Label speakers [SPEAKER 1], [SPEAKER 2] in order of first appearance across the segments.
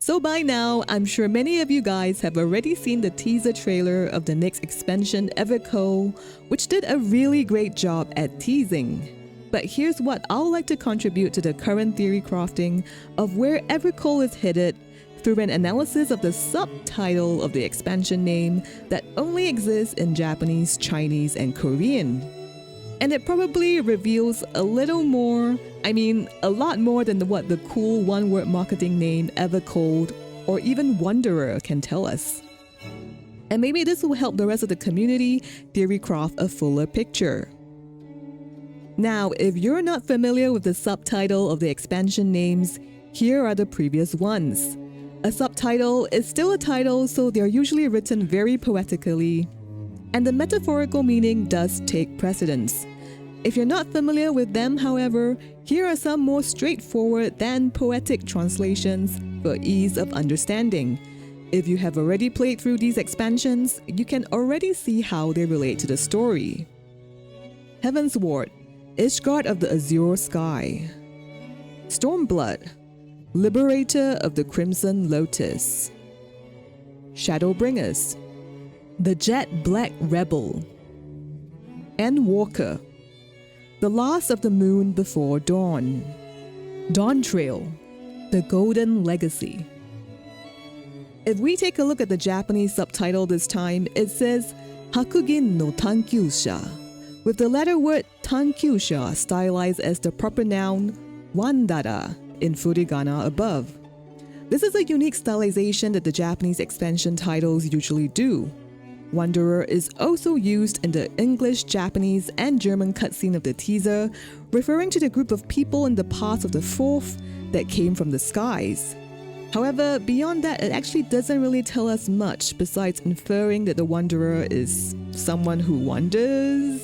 [SPEAKER 1] So by now, I'm sure many of you guys have already seen the teaser trailer of the next expansion, EVERCOLD, which did a really great job at teasing. But here's what I would like to contribute to the current theory crafting of where EVERCOLD is headed through an analysis of the subtitle of the expansion name that only exists in Japanese, Chinese, and Korean. And it probably reveals a little more, a lot more than what the cool one-word marketing name EVERCOLD or even Wanderer can tell us. And maybe this will help the rest of the community theory craft a fuller picture. Now, if you're not familiar with the subtitle of the expansion names, here are the previous ones. A subtitle is still a title, so they're usually written very poetically, and the metaphorical meaning does take precedence. If you're not familiar with them, however, here are some more straightforward than poetic translations for ease of understanding. If you have already played through these expansions, you can already see how they relate to the story. Heaven's Ward, Ishgard of the Azure Sky. Stormblood, Liberator of the Crimson Lotus. Shadowbringers, the Jet Black Rebel. Endwalker, the Last of the Moon Before Dawn. Dawn Trail, the Golden Legacy. If we take a look at the Japanese subtitle this time, it says白銀の探求者, with the letter word tankyusha stylized as the proper noun Wanderer in furigana above. This is a unique stylization that the Japanese expansion titles usually do. Wanderer is also used in the English, Japanese, and German cutscene of the teaser, referring to the group of people in the past of the fourth that came from the skies. However, beyond that, it actually doesn't really tell us much besides inferring that the Wanderer is someone who wanders.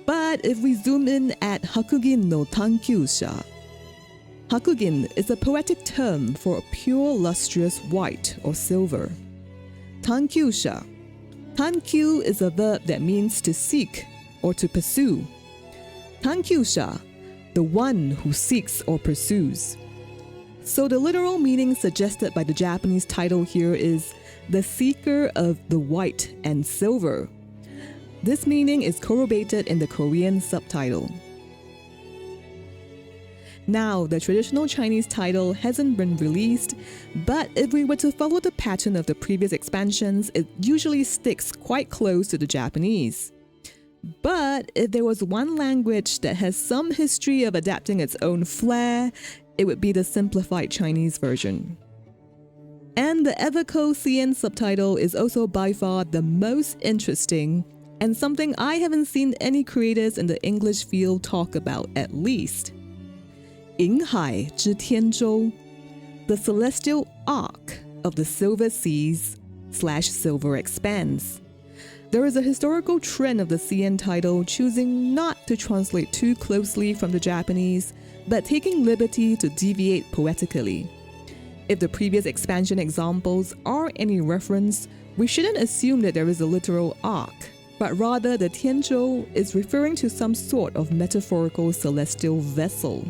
[SPEAKER 1] But if we zoom in at Hakugin no Tankyusha, Hakugin is a poetic term for pure lustrous white or silver. Tankyusha. Tankyu is a verb that means to seek or to pursue. Tankyusha, the one who seeks or pursues. So the literal meaning suggested by the Japanese title here is the seeker of the white and silver. This meaning is corroborated in the Korean subtitle. Now, the traditional Chinese title hasn't been released, but if we were to follow the pattern of the previous expansions, it usually sticks quite close to the Japanese. But if there was one language that has some history of adapting its own flair, it would be the Simplified Chinese version. And the EVERCOLD CN subtitle is also by far the most interesting, and something I haven't seen any creators in the English field talk about at least. 银海之天舟, the celestial arc of the silver seas / silver expanse. There is a historical trend of the CN title choosing not to translate too closely from the Japanese, but taking liberty to deviate poetically. If the previous expansion examples are any reference, we shouldn't assume that there is a literal arc, but rather the tianzhou is referring to some sort of metaphorical celestial vessel.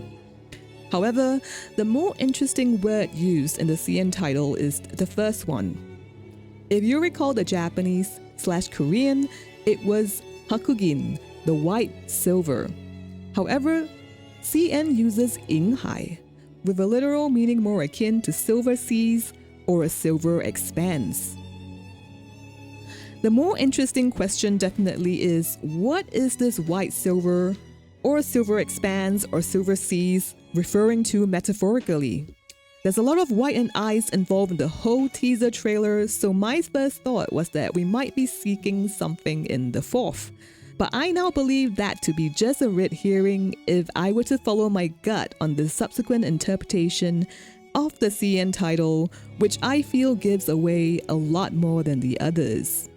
[SPEAKER 1] However, the more interesting word used in the CN title is the first one. If you recall the Japanese / Korean, it was Hakugin, the white silver. However, CN uses 银海, with a literal meaning more akin to silver seas or a silver expanse. The more interesting question definitely is, what is this white silver or silver expanse or silver seas referring to metaphorically? There's a lot of white and ice involved in the whole teaser trailer, so my first thought was that we might be seeking something in the fourth. But I now believe that to be just a red herring if I were to follow my gut on the subsequent interpretation of the CN title, which I feel gives away a lot more than the others.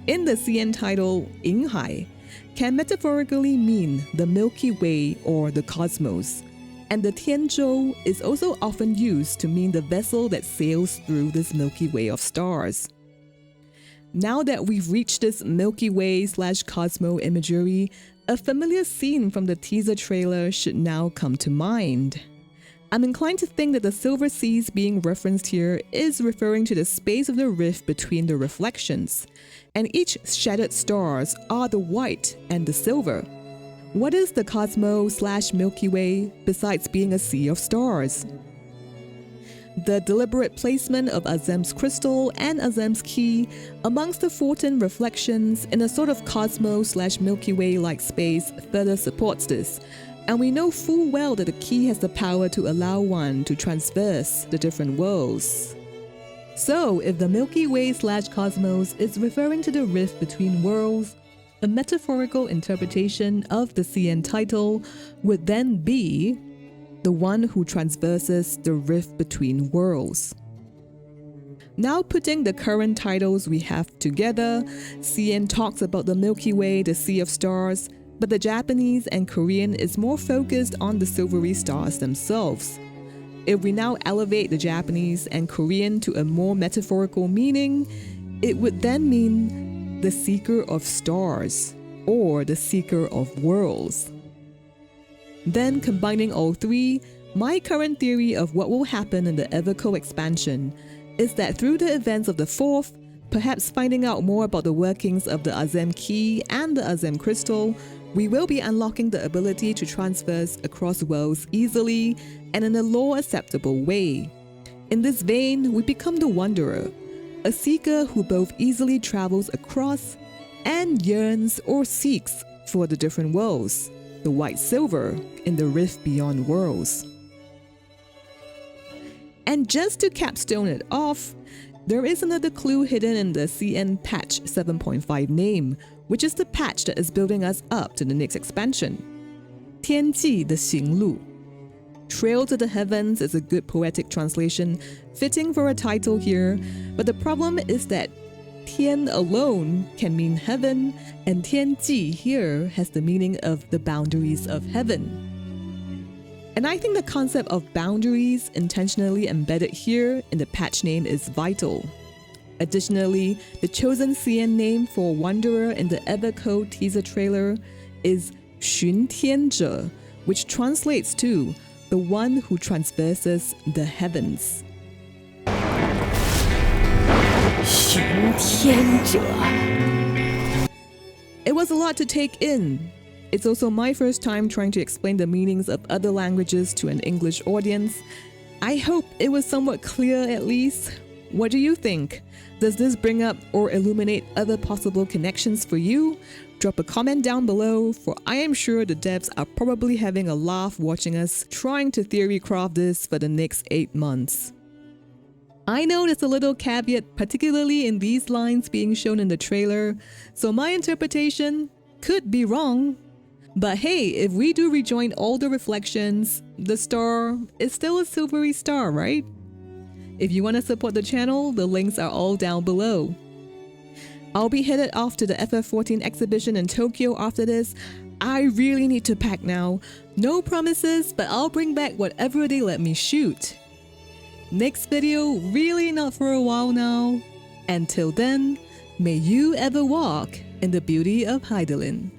[SPEAKER 1] In the CN title, 银海 can metaphorically mean the Milky Way or the cosmos, and the tianzhou is also often used to mean the vessel that sails through this Milky Way of stars. Now that we've reached this Milky Way / Cosmo imagery, a familiar scene from the teaser trailer should now come to mind. I'm inclined to think that the silver seas being referenced here is referring to the space of the rift between the reflections, and each shattered stars are the white and the silver. What is the cosmos/Milky Way besides being a sea of stars? The deliberate placement of Azem's crystal and Azem's key amongst the 14 reflections in a sort of cosmos/Milky Way-like space further supports this, and we know full well that the key has the power to allow one to traverse the different worlds. So, if the Milky Way/cosmos is referring to the rift between worlds, a metaphorical interpretation of the CN title would then be the one who traverses the rift between worlds. Now putting the current titles we have together, CN talks about the Milky Way, the Sea of Stars, but the Japanese and Korean is more focused on the silvery stars themselves. If we now elevate the Japanese and Korean to a more metaphorical meaning, it would then mean the seeker of stars or the seeker of worlds. Then combining all three, my current theory of what will happen in the EVERCOLD expansion is that through the events of the fourth, perhaps finding out more about the workings of the Azem key and the Azem crystal, we will be unlocking the ability to traverse across worlds easily and in a lore-acceptable way. In this vein, we become the Wanderer, a seeker who both easily travels across and yearns or seeks for the different worlds, the white silver in the rift beyond worlds. And just to capstone it off, there is another clue hidden in the CN patch 7.5 name, which is the patch that is building us up to the next expansion. 天际的行路. Trail to the Heavens is a good poetic translation, fitting for a title here, but the problem is that 天 alone can mean heaven, and 天际 here has the meaning of the boundaries of heaven. And I think the concept of boundaries intentionally embedded here in the patch name is vital. Additionally, the chosen CN name for Wanderer in the EVERCOLD teaser trailer is 巡天者, which translates to the one who traverses the heavens.
[SPEAKER 2] 巡天者.
[SPEAKER 1] It was a lot to take in. It's also my first time trying to explain the meanings of other languages to an English audience. I hope it was somewhat clear at least. What do you think? Does this bring up or illuminate other possible connections for you? Drop a comment down below, for I am sure the devs are probably having a laugh watching us trying to theory craft this for the next 8 months. I know there's a little caveat, particularly in these lines being shown in the trailer, so my interpretation could be wrong. But hey, if we do rejoin all the reflections, the star is still a silvery star, right? If you want to support the channel, the links are all down below. I'll be headed off to the FF14 exhibition in Tokyo after this. I really need to pack now. No promises, but I'll bring back whatever they let me shoot. Next video, really not for a while now. Until then, may you ever walk in the beauty of Heidelin.